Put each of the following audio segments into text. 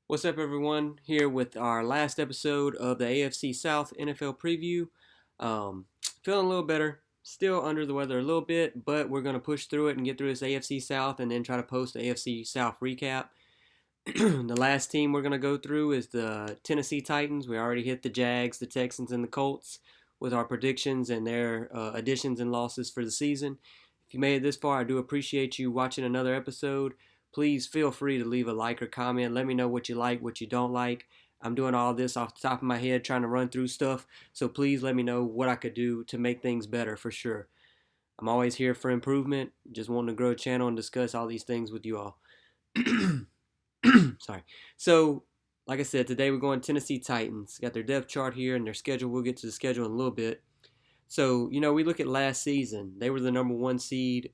What's up, everyone? Here with our last episode of the AFC South NFL preview. Um, Feeling a little better, still under the weather a little bit, but we're going to push through it and get through this AFC South and then try to post the AFC South recap. The last team we're going to go through is the Tennessee Titans. We already hit the Jags, the Texans, and the Colts with our predictions and their additions and losses for the season. If you made it this far, I do appreciate you watching another episode. Please feel free to leave a like or comment. Let me know what you like, what you don't like. I'm doing all this off the top of my head, trying to run through stuff. So please let me know what I could do to make things better for sure. I'm always here for improvement. Just wanting to grow a channel and discuss all these things with you all. Sorry. So, like I said, today we're going Tennessee Titans. Got their depth chart here and their schedule. We'll get to the schedule in a little bit. So, we look at last season. They were the number one seed,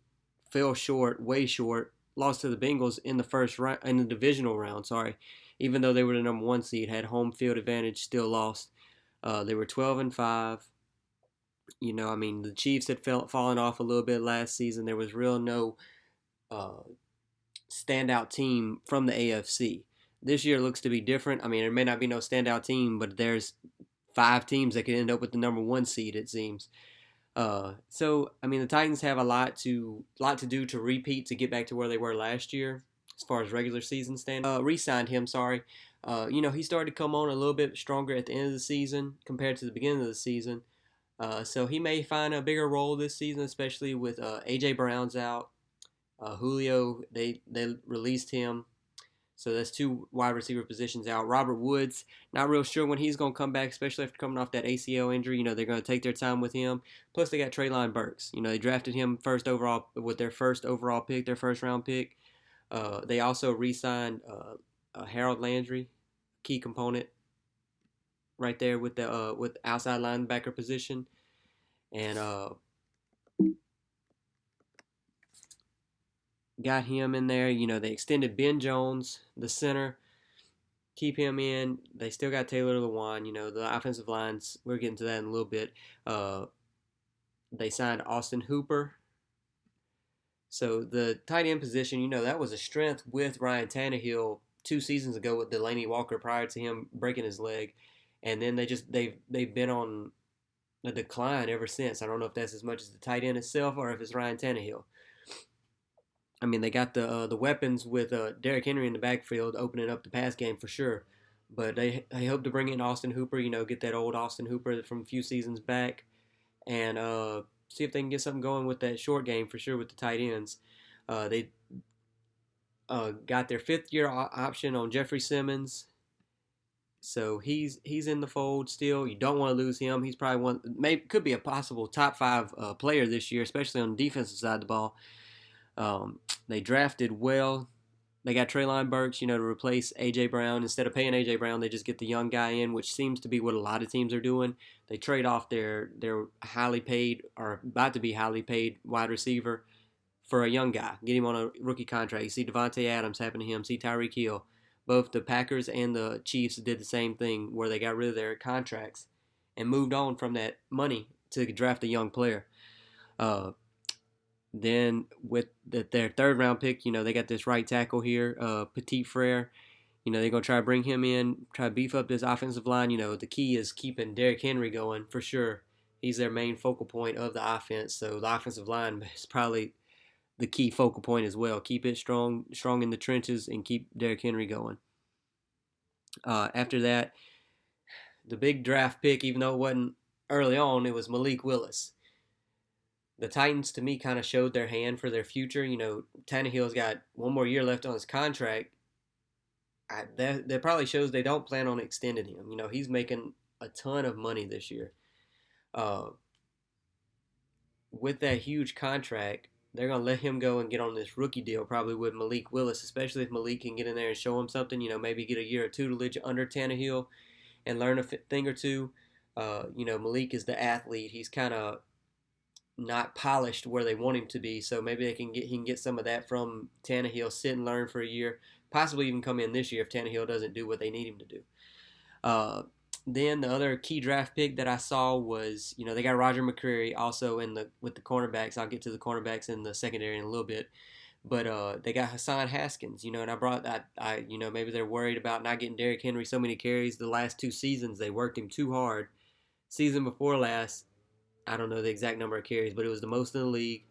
fell short, way short, lost to the Bengals in the first round, in the divisional round. Sorry, even though they were the number one seed, had home field advantage, still lost. They were 12-5. The Chiefs had fallen off a little bit last season. There was real no uh, standout team from the AFC. This year looks to be different. I mean, there may not be no standout team, but there's five teams that could end up with the number one seed, it seems. The Titans have a lot to do to repeat to get back to where they were last year as far as regular season stand. Re-signed him, sorry. He started to come on a little bit stronger at the end of the season compared to the beginning of the season. So he may find a bigger role this season, especially with AJ Brown's out. Julio, they released him. So that's two wide receiver positions out. Robert Woods, not real sure when he's going to come back, especially after coming off that ACL injury. They're going to take their time with him. Plus, they got Treylon Burks. They drafted him first overall with their first overall pick, their first round pick. They also re-signed Harold Landry, key component right there with the outside linebacker position. And got him in there. They extended Ben Jones, the center, keep him in. They still got Taylor Lewan. The offensive lines. We're getting to that in a little bit. They signed Austin Hooper. So the tight end position, that was a strength with Ryan Tannehill 2 seasons ago with Delaney Walker prior to him breaking his leg, and then they've been on a decline ever since. I don't know if that's as much as the tight end itself or if it's Ryan Tannehill. I mean, they got the weapons with Derrick Henry in the backfield, opening up the pass game for sure. But they hope to bring in Austin Hooper. Get that old Austin Hooper from a few seasons back, and see if they can get something going with that short game for sure with the tight ends. They got their fifth-year option on Jeffrey Simmons, so he's in the fold still. You don't want to lose him. He's probably could be a possible top five player this year, especially on the defensive side of the ball. They drafted well. They got Treylon Burks, to replace A.J. Brown. Instead of paying A.J. Brown, they just get the young guy in, which seems to be what a lot of teams are doing. They trade off their highly paid or about to be highly paid wide receiver for a young guy. Get him on a rookie contract. You see Devontae Adams happen to him. See Tyreek Hill. Both the Packers and the Chiefs did the same thing where they got rid of their contracts and moved on from that money to draft a young player. Then with their third round pick, they got this right tackle here, Petit Frere. They're going to try to bring him in, try to beef up this offensive line. The key is keeping Derrick Henry going for sure. He's their main focal point of the offense. So the offensive line is probably the key focal point as well. Keep it strong in the trenches and keep Derrick Henry going. After that, the big draft pick, even though it wasn't early on, it was Malik Willis. The Titans, to me, kind of showed their hand for their future. Tannehill's got one more year left on his contract. That probably shows they don't plan on extending him. He's making a ton of money this year. With that huge contract, they're going to let him go and get on this rookie deal probably with Malik Willis, especially if Malik can get in there and show him something. Maybe get a year or two to live under Tannehill and learn a thing or two. Malik is the athlete. He's kind of not polished where they want him to be, so maybe he can get some of that from Tannehill, sit and learn for a year, possibly even come in this year if Tannehill doesn't do what they need him to do. Then the other key draft pick that I saw was, they got Roger McCreary also with the cornerbacks. I'll get to the cornerbacks in the secondary in a little bit. But they got Hassan Haskins, and maybe they're worried about not getting Derrick Henry so many carries. The last 2 seasons they worked him too hard. Season before last, I don't know the exact number of carries, but it was the most in the league.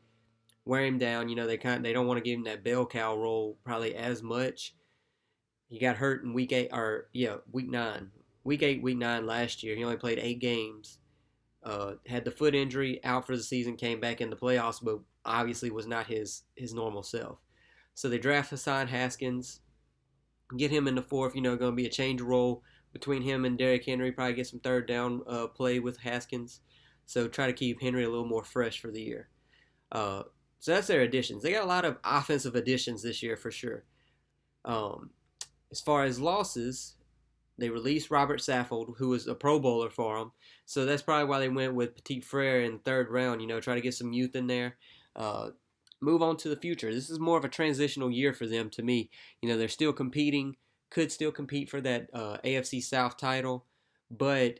Wear him down. They don't want to give him that bell cow role probably as much. He got hurt in week 9, week 9 last year. He only played 8 games. Had the foot injury, out for the season, came back in the playoffs, but obviously was not his normal self. So they draft Hassan Haskins, get him in the fourth. Going to be a change of role between him and Derrick Henry. Probably get some third down play with Haskins. So try to keep Henry a little more fresh for the year. So that's their additions. They got a lot of offensive additions this year for sure. As far as losses, they released Robert Saffold, who was a Pro Bowler for them. So that's probably why they went with Petit Frere in the third round, try to get some youth in there. Move on to the future. This is more of a transitional year for them to me. They're still competing, could still compete for that AFC South title, but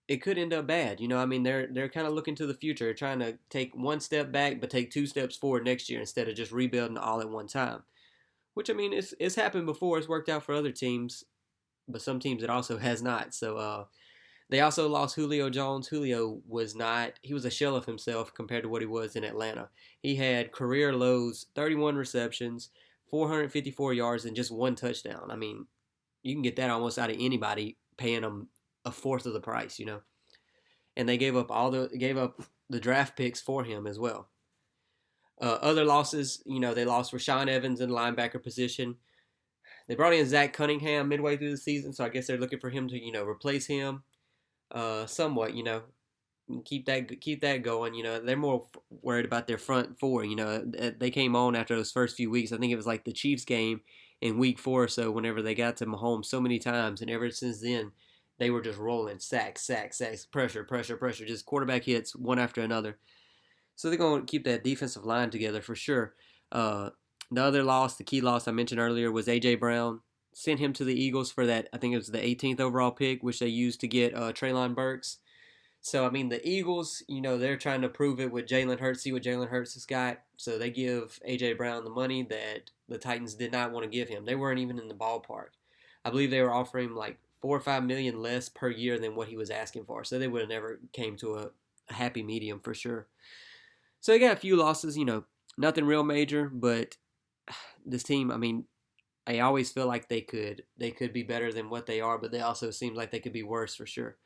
it could end up bad. They're kind of looking to the future, trying to take one step back but take 2 steps forward next year instead of just rebuilding all at one time. Which, it's happened before. It's worked out for other teams, but some teams it also has not. So they also lost Julio Jones. Julio was a shell of himself compared to what he was in Atlanta. He had career lows, 31 receptions, 454 yards, and just 1 touchdown. You can get that almost out of anybody paying them a fourth of the price, And they gave up the draft picks for him as well. Other losses, they lost Rashaan Evans in the linebacker position. They brought in Zach Cunningham midway through the season, so I guess they're looking for him to, replace him somewhat, keep that going. They're more worried about their front four. They came on after those first few weeks. I think it was like the Chiefs game in week 4 or so whenever they got to Mahomes so many times, and ever since then, they were just rolling sacks, pressure, just quarterback hits one after another. So they're going to keep that defensive line together for sure. The other loss, the key loss I mentioned earlier, was A.J. Brown. Sent him to the Eagles for that, I think it was the 18th overall pick, which they used to get Treylon Burks. So, the Eagles, they're trying to prove it with Jalen Hurts, see what Jalen Hurts has got. So they give A.J. Brown the money that the Titans did not want to give him. They weren't even in the ballpark. I believe they were offering him like $4 or $5 million less per year than what he was asking for. So they would have never came to a happy medium for sure. So they got a few losses, nothing real major, but this team, I always feel like they could be better than what they are, but they also seem like they could be worse for sure.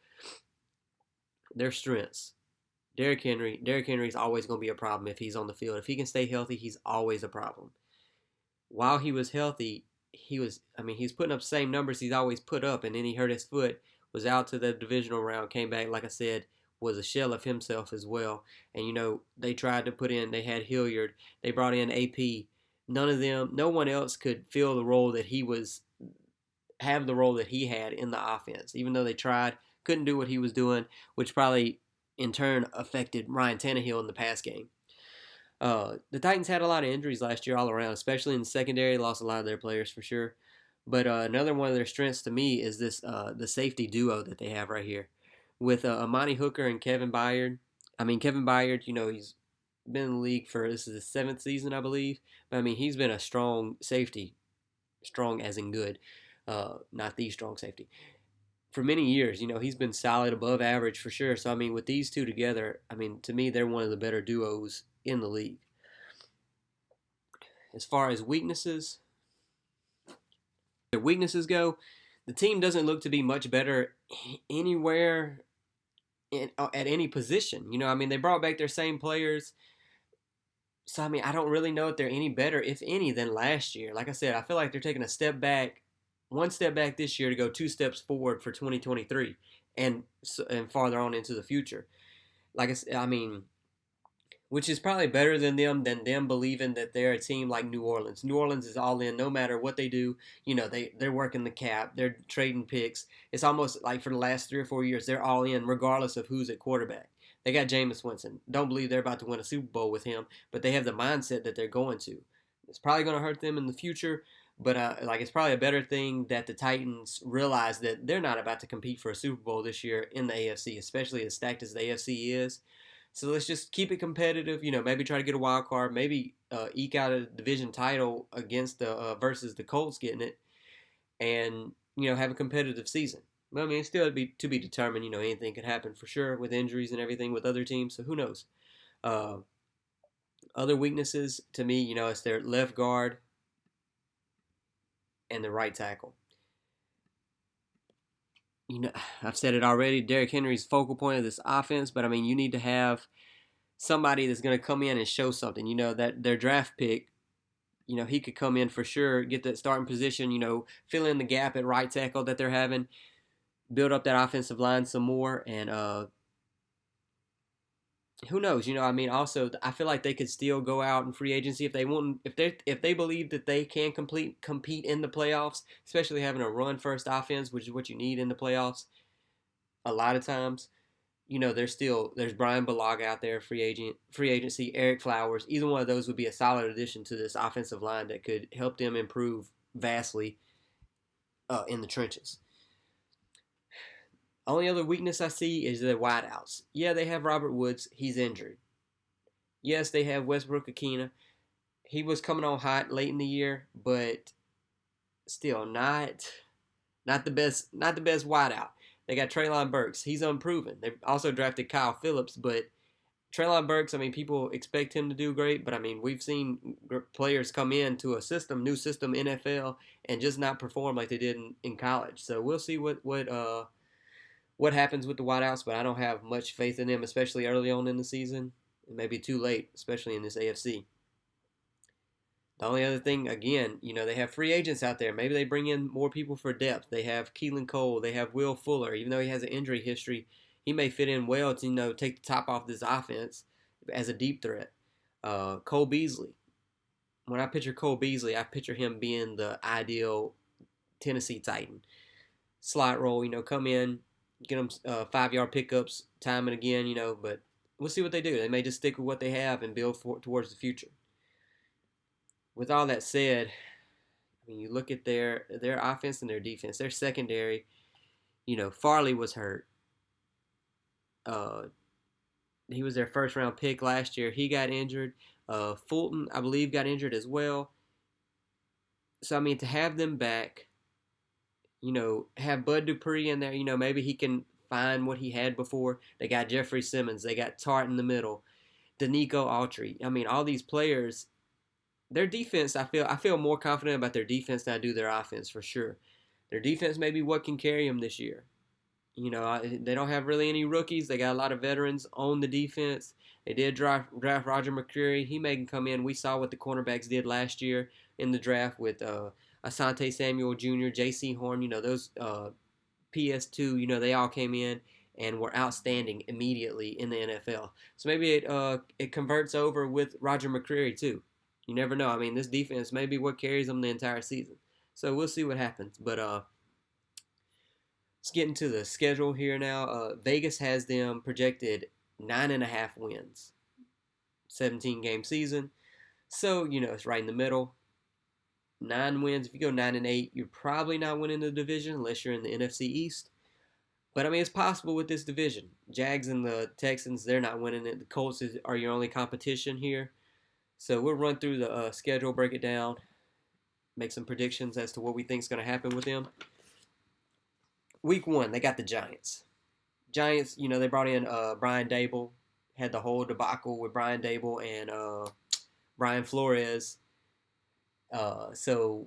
Their strengths. Derrick Henry is always going to be a problem if he's on the field. If he can stay healthy, he's always a problem. While he was healthy, he's putting up the same numbers he's always put up, and then he hurt his foot, was out to the divisional round, came back, like I said, was a shell of himself as well. And, they tried to they had Hilliard, they brought in AP. No one else could fill the role that have the role that he had in the offense. Even though they tried, couldn't do what he was doing, which probably in turn affected Ryan Tannehill in the pass game. The Titans had a lot of injuries last year all around, especially in the secondary. Lost a lot of their players for sure. But another one of their strengths to me is this the safety duo that they have right here with Amani Hooker and Kevin Byard. Kevin Byard, he's been in the league this is his 7th season, I believe. But he's been a strong safety, strong as in good, not the strong safety, for many years. He's been solid, above average for sure. So with these two together, to me they're one of the better duos in the league. As far as their weaknesses go, the team doesn't look to be much better anywhere at any position. They brought back their same players. So, I don't really know if they're any better, if any, than last year. Like I said, I feel like they're taking one step back this year to go 2 steps forward for 2023 and farther on into the future. Like I said, which is probably better than them believing that they're a team like New Orleans. New Orleans is all in no matter what they do. They're working the cap. They're trading picks. It's almost like for the last 3 or 4 years, they're all in regardless of who's at quarterback. They got Jameis Winston. Don't believe they're about to win a Super Bowl with him, but they have the mindset that they're going to. It's probably going to hurt them in the future, but it's probably a better thing that the Titans realize that they're not about to compete for a Super Bowl this year in the AFC, especially as stacked as the AFC is. So let's just keep it competitive. Maybe try to get a wild card. Maybe eke out a division title against the versus the Colts getting it, and have a competitive season. But I mean, it's still to be determined. Anything could happen for sure with injuries and everything with other teams. So who knows? Uh, Other weaknesses to me, it's their left guard and the right tackle. I've said it already. Derrick Henry's focal point of this offense, but I mean, you need to have somebody that's going to come in and show something. That their draft pick, he could come in for sure, get that starting position. Fill in the gap at right tackle that they're having, build up that offensive line some more, and who knows? I mean, also, I feel like they could still go out in free agency if they want. If they believe that they can compete in the playoffs, especially having a run first offense, which is what you need in the playoffs. A lot of times, there's Brian Bulaga out there, free agency, Eric Flowers. Either one of those would be a solid addition to this offensive line that could help them improve vastly in the trenches. Only other weakness I see is the wideouts. Yeah, they have Robert Woods. He's injured. Yes, they have Westbrook-Akina. He was coming on hot late in the year, but still not the best wideout. They got Treylon Burks. He's unproven. They also drafted Kyle Phillips, but Treylon Burks, I mean, people expect him to do great, but I mean, we've seen players come into a new system, NFL, and just not perform like they did in college. So we'll see what happens with the wideouts, but I don't have much faith in them, especially early on in the season. It may be too late, especially in this AFC. The only other thing, again, they have free agents out there. Maybe they bring in more people for depth. They have Keelan Cole. They have Will Fuller. Even though he has an injury history, he may fit in well to, take the top off this offense as a deep threat. Cole Beasley. When I picture Cole Beasley, I picture him being the ideal Tennessee Titan. Slot role, come in, get them 5-yard pickups time and again, but we'll see what they do. They may just stick with what they have and build towards the future. With all that said, I mean, you look at their offense and their defense. Their secondary, Farley was hurt. He was their first-round pick last year. He got injured. Fulton, I believe, got injured as well. So, I mean, to have them back, have Bud Dupree in there, maybe he can find what he had before. They got Jeffrey Simmons. They got Tart in the middle. Danico Autry. I mean, all these players, their defense, I feel more confident about their defense than I do their offense for sure. Their defense may be what can carry them this year. They don't have really any rookies. They got a lot of veterans on the defense. They did draft Roger McCreary. He may come in. We saw what the cornerbacks did last year in the draft with Asante Samuel Jr., J.C. Horn. Those PS2, they all came in and were outstanding immediately in the NFL. So maybe it converts over with Roger McCreary too. You never know. I mean, this defense may be what carries them the entire season. So we'll see what happens. But let's get into the schedule here now. Vegas has them projected 9.5 wins, 17-game season. So, it's right in the middle. 9 wins. If you go 9-8, you're probably not winning the division unless you're in the NFC East. But, I mean, it's possible with this division. Jags and the Texans, they're not winning it. The Colts are your only competition here. So we'll run through the schedule, break it down, make some predictions as to what we think is going to happen with them. Week 1, they got the Giants. Giants, they brought in Brian Dable, had the whole debacle with Brian Dable and Brian Flores. So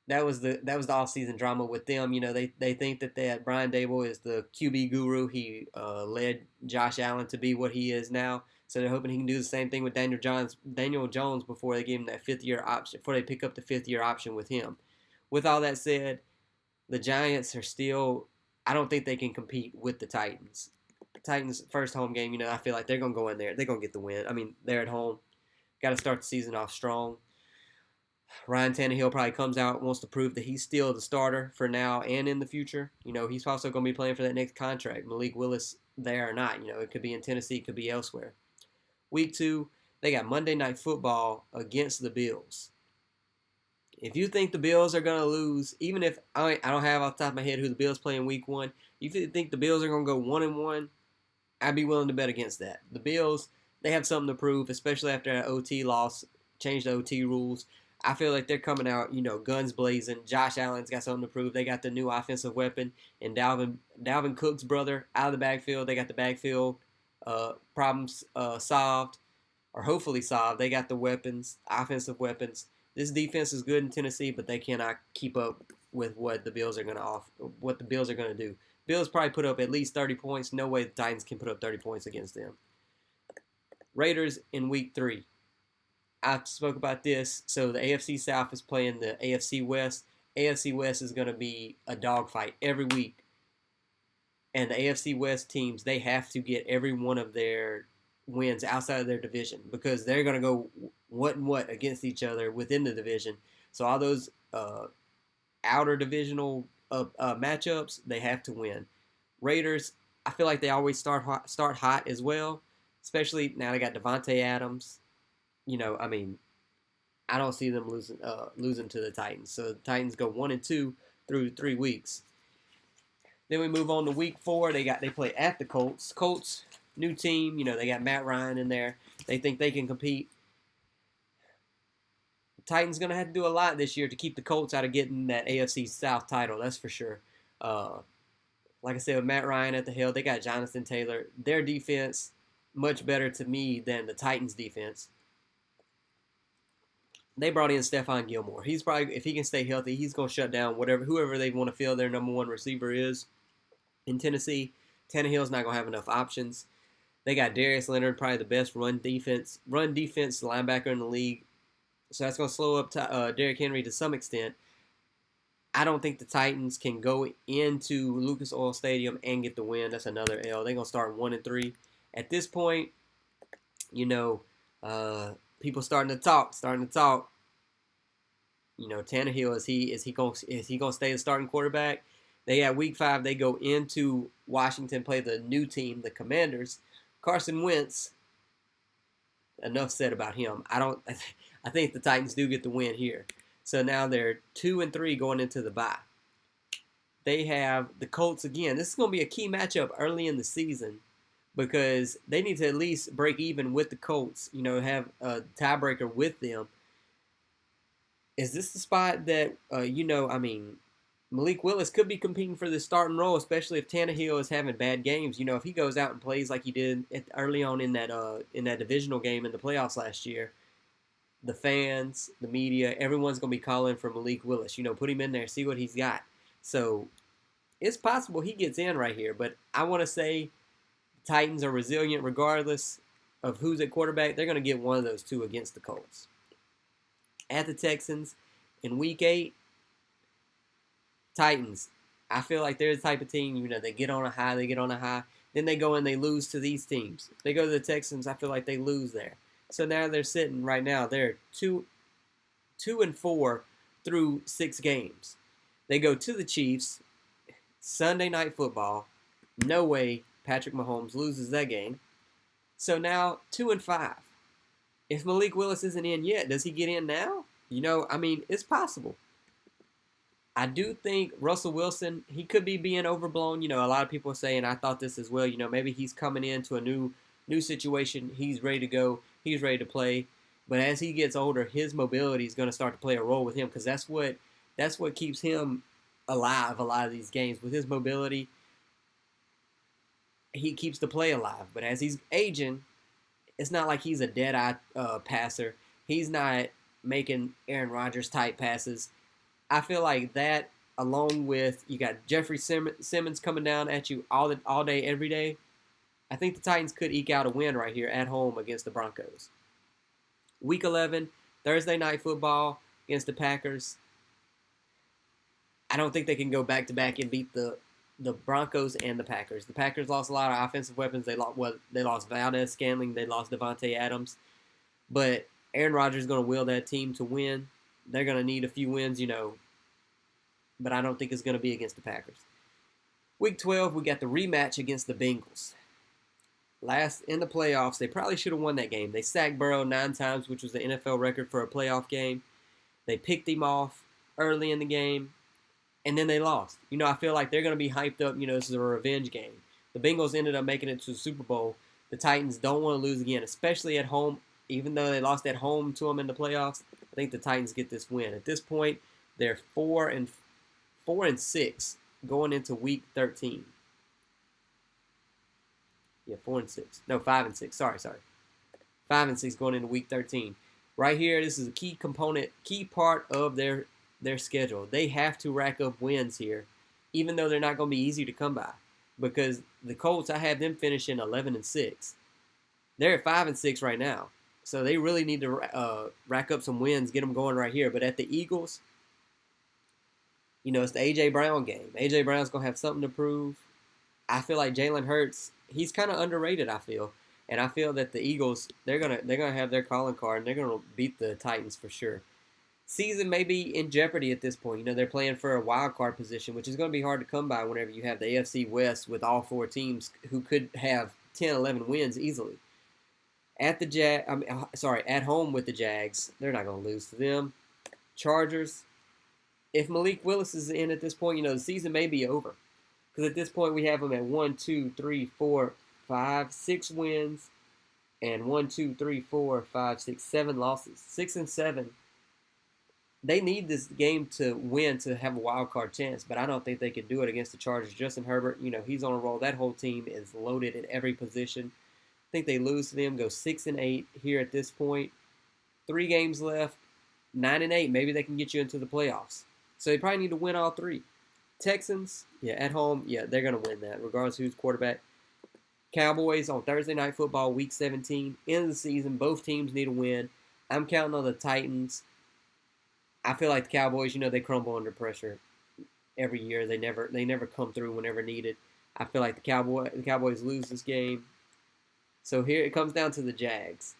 that was the off-season drama with them. They think that Brian Dable is the QB guru. He led Josh Allen to be what he is now. So they're hoping he can do the same thing with Daniel Jones before they give him that 5th-year option, before they pick up the 5th-year option with him. With all that said, the Giants are still, I don't think they can compete with the Titans. Titans' first home game, I feel like they're going to go in there. They're going to get the win. I mean, they're at home. Got to start the season off strong. Ryan Tannehill probably comes out, wants to prove that he's still the starter for now and in the future. He's also going to be playing for that next contract. Malik Willis there or not. It could be in Tennessee, it could be elsewhere. Week 2, they got Monday Night Football against the Bills. If you think the Bills are going to lose, even if I don't have off the top of my head who the Bills play in Week 1, you think the Bills are going to go 1-1, I'd be willing to bet against that. The Bills, they have something to prove, especially after that OT loss, changed the OT rules. I feel like they're coming out, guns blazing. Josh Allen's got something to prove. They got the new offensive weapon, and Dalvin Cook's brother out of the backfield. They got the backfield problems solved, or hopefully solved. They got the weapons, offensive weapons. This defense is good in Tennessee, but they cannot keep up with what the Bills are going to what the Bills are going to do. Bills probably put up at least 30 points. No way the Titans can put up 30 points against them. Raiders in week 3. I spoke about this. So the AFC South is playing the AFC West. AFC West is going to be a dogfight every week. And the AFC West teams, they have to get every one of their wins outside of their division because they're going to go what and what against each other within the division. So all those outer divisional matchups, they have to win. Raiders, I feel like they always start hot as well, especially now they got Devontae Adams. I don't see them losing to the Titans. So the Titans go 1-2 through 3 weeks. Then we move on to week 4. They play at the Colts. Colts, new team. They got Matt Ryan in there. They think they can compete. Titans going to have to do a lot this year to keep the Colts out of getting that AFC South title. That's for sure. Like I said, with Matt Ryan at the helm, they got Jonathan Taylor. Their defense, much better to me than the Titans' defense. They brought in Stephon Gilmore. He's probably, if he can stay healthy, he's going to shut down whoever they want to feel their number one receiver is. In Tennessee, Tannehill's not going to have enough options. They got Darius Leonard, probably the best run defense linebacker in the league. So that's going to slow up Derrick Henry to some extent. I don't think the Titans can go into Lucas Oil Stadium and get the win. That's another L. They're going to start 1-3. At this point, people starting to talk. Tannehill, is he going to stay the starting quarterback? They got week 5. They go into Washington, play the new team, the Commanders. Carson Wentz. Enough said about him. I think the Titans do get the win here. So now they're 2-3 going into the bye. They have the Colts again. This is going to be a key matchup early in the season because they need to at least break even with the Colts. Have a tiebreaker with them. Is this the spot that Malik Willis could be competing for the starting role, especially if Tannehill is having bad games. If he goes out and plays like he did early on in that divisional game in the playoffs last year, the fans, the media, everyone's going to be calling for Malik Willis. Put him in there, see what he's got. So it's possible he gets in right here, but I want to say the Titans are resilient regardless of who's at quarterback. They're going to get one of those two against the Colts. At the Texans in week 8, Titans, I feel like they're the type of team, they get on a high, then they go and they lose to these teams. They go to the Texans, I feel like they lose there. So now they're sitting right now, they're 2-4 through 6 games. They go to the Chiefs, Sunday Night Football. No way Patrick Mahomes loses that game. So now 2-5. If Malik Willis isn't in yet, does he get in now? It's possible. I do think Russell Wilson, he could be being overblown. A lot of people are saying, I thought this as well. Maybe he's coming into a new situation. He's ready to go. He's ready to play. But as he gets older, his mobility is going to start to play a role with him because that's what keeps him alive a lot of these games. With his mobility, he keeps the play alive. But as he's aging, it's not like he's a dead-eye passer. He's not making Aaron Rodgers type passes. I feel like that, along with you got Jeffrey Simmons coming down at you all day, every day. I think the Titans could eke out a win right here at home against the Broncos. Week 11, Thursday Night Football against the Packers. I don't think they can go back-to-back and beat the Broncos and the Packers. The Packers lost a lot of offensive weapons. They lost Valdez-Scantling. They lost Devontae Adams. But Aaron Rodgers is going to will that team to win. They're going to need a few wins, but I don't think it's going to be against the Packers. Week 12, we got the rematch against the Bengals. Last in the playoffs, they probably should have won that game. They sacked Burrow 9 times, which was the NFL record for a playoff game. They picked him off early in the game, and then they lost. I feel like they're going to be hyped up. This is a revenge game. The Bengals ended up making it to the Super Bowl. The Titans don't want to lose again, especially at home. Even though they lost at home to them in the playoffs, I think the Titans get this win. At this point, they're 4-6 going into Week 13. Yeah, 4-6. No, 5-6. Sorry. 5-6 going into Week 13. Right here, this is a key component, key part of their schedule. They have to rack up wins here, even though they're not going to be easy to come by. Because the Colts, I have them finishing 11-6. They're at 5-6 right now, so they really need to rack up some wins, get them going right here. But at the Eagles, it's the A.J. Brown game. A.J. Brown's going to have something to prove. I feel like Jalen Hurts, he's kind of underrated, I feel. And I feel that the Eagles, they're gonna have their calling card, and they're going to beat the Titans for sure. Season may be in jeopardy at this point. They're playing for a wild card position, which is going to be hard to come by whenever you have the AFC West with all four teams who could have 10, 11 wins easily. At home with the Jags, they're not going to lose to them. Chargers, if Malik Willis is in at this point, the season may be over. Because at this point, we have them at 1, 2, 3, 4, 5, 6 wins, and 1, 2, 3, 4, 5, 6, 7 losses. 6-7. They need this game to win to have a wild card chance, but I don't think they can do it against the Chargers. Justin Herbert, he's on a roll. That whole team is loaded at every position. I think they lose to them, go 6-8 here at this point. 3 games left, 9-8. Maybe they can get you into the playoffs. So they probably need to win all 3. Texans, at home, they're going to win that, regardless of who's quarterback. Cowboys on Thursday Night Football, Week 17. End of the season, both teams need a win. I'm counting on the Titans. I feel like the Cowboys, they crumble under pressure every year. They never come through whenever needed. I feel like the Cowboys lose this game. So here it comes down to the Jags.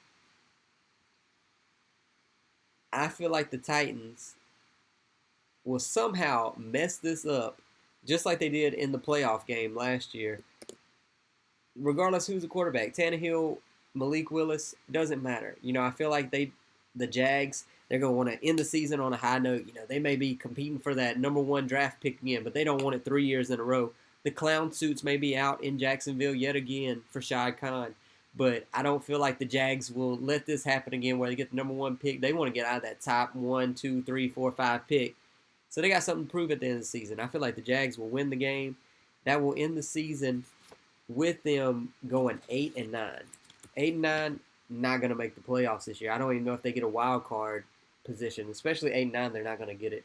I feel like the Titans will somehow mess this up, just like they did in the playoff game last year. Regardless who's the quarterback, Tannehill, Malik Willis, doesn't matter. I feel like the Jags, they're going to want to end the season on a high note. They may be competing for that number 1 draft pick again, but they don't want it 3 years in a row. The clown suits may be out in Jacksonville yet again for Shad Khan, but I don't feel like the Jags will let this happen again where they get the number 1 pick. They want to get out of that top 1, 2, 3, 4, 5 pick. So they got something to prove at the end of the season. I feel like the Jags will win the game. That will end the season with them going 8-9. 8-9, not going to make the playoffs this year. I don't even know if they get a wild card position. Especially 8-9, they're not going to get it.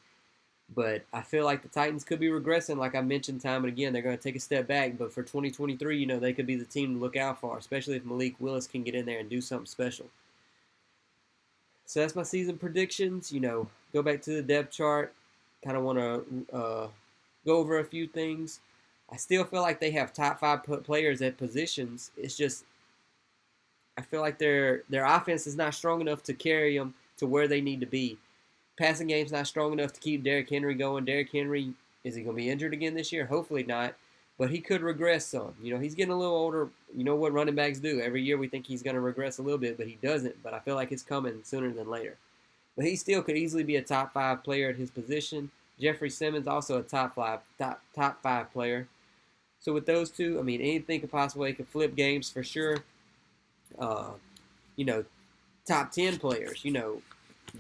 But I feel like the Titans could be regressing, like I mentioned time and again. They're going to take a step back. But for 2023, they could be the team to look out for, especially if Malik Willis can get in there and do something special. So that's my season predictions. Go back to the depth chart. Kind of want to go over a few things. I still feel like they have top 5 players at positions. It's just I feel like their offense is not strong enough to carry them to where they need to be. Passing game's not strong enough to keep Derrick Henry going. Derrick Henry, is he going to be injured again this year? Hopefully not. But he could regress some. He's getting a little older. You know what running backs do. Every year we think he's going to regress a little bit, but he doesn't. But I feel like it's coming sooner than later. But he still could easily be a top 5 player at his position. Jeffrey Simmons, also a top 5 player. So with those two, anything could possibly could flip games for sure. Top 10 players,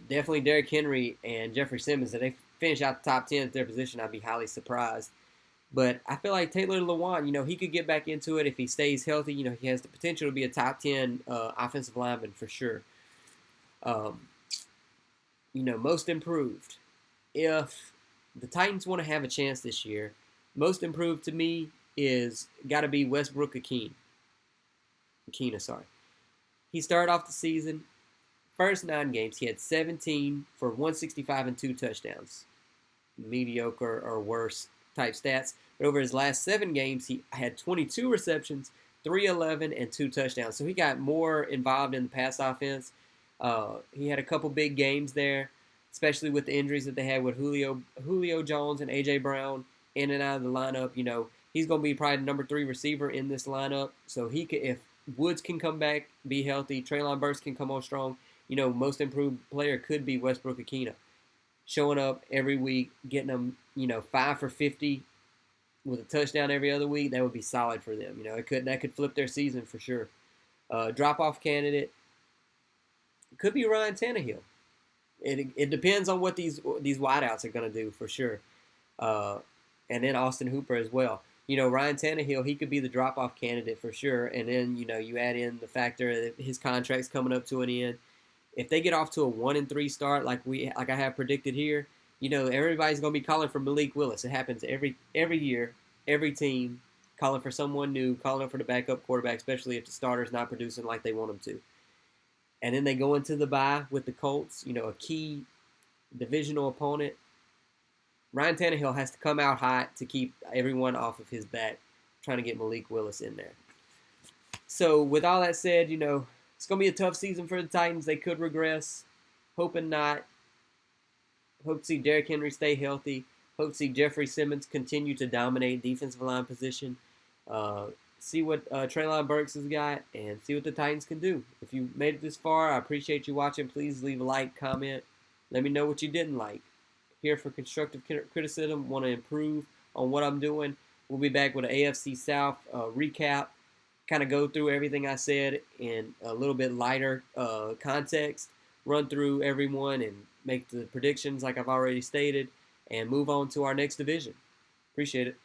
definitely Derrick Henry and Jeffrey Simmons. If they finish out the top 10 at their position, I'd be highly surprised. But I feel like Taylor Lewan, he could get back into it if he stays healthy. He has the potential to be a top 10 offensive lineman for sure. Most improved. If the Titans want to have a chance this year, most improved to me is got to be Westbrook-Ikhine. He started off the season, first 9 games, he had 17 for 165 and 2 touchdowns. Mediocre or worse type stats. But over his last 7 games, he had 22 receptions, 311, and 2 touchdowns. So he got more involved in the pass offense. He had a couple big games there, especially with the injuries that they had with Julio Jones and A.J. Brown in and out of the lineup. He's going to be probably the number 3 receiver in this lineup. So he could, if Woods can come back, be healthy, Treylon Burks can come on strong, most improved player could be Westbrook-Ikhine. Showing up every week, getting them, 5 for 50, with a touchdown every other week, that would be solid for them. That could flip their season for sure. Drop off candidate could be Ryan Tannehill. It depends on what these wideouts are going to do for sure. Uh, and then Austin Hooper as well. Ryan Tannehill, he could be the drop off candidate for sure. And then you add in the factor that his contract's coming up to an end. If they get off to a 1-3 start like I have predicted here, everybody's gonna be calling for Malik Willis. It happens every year, every team calling for someone new, calling for the backup quarterback, especially if the starter's not producing like they want him to. And then they go into the bye with the Colts, a key divisional opponent. Ryan Tannehill has to come out hot to keep everyone off of his back, trying to get Malik Willis in there. So with all that said, it's going to be a tough season for the Titans. They could regress. Hoping not. Hope to see Derrick Henry stay healthy. Hope to see Jeffrey Simmons continue to dominate defensive line position. See what Treylon Burks has got and see what the Titans can do. If you made it this far, I appreciate you watching. Please leave a like, comment. Let me know what you didn't like. Here for constructive criticism. Want to improve on what I'm doing. We'll be back with an AFC South recap. Kind of go through everything I said in a little bit lighter context. Run through everyone and make the predictions like I've already stated. And move on to our next division. Appreciate it.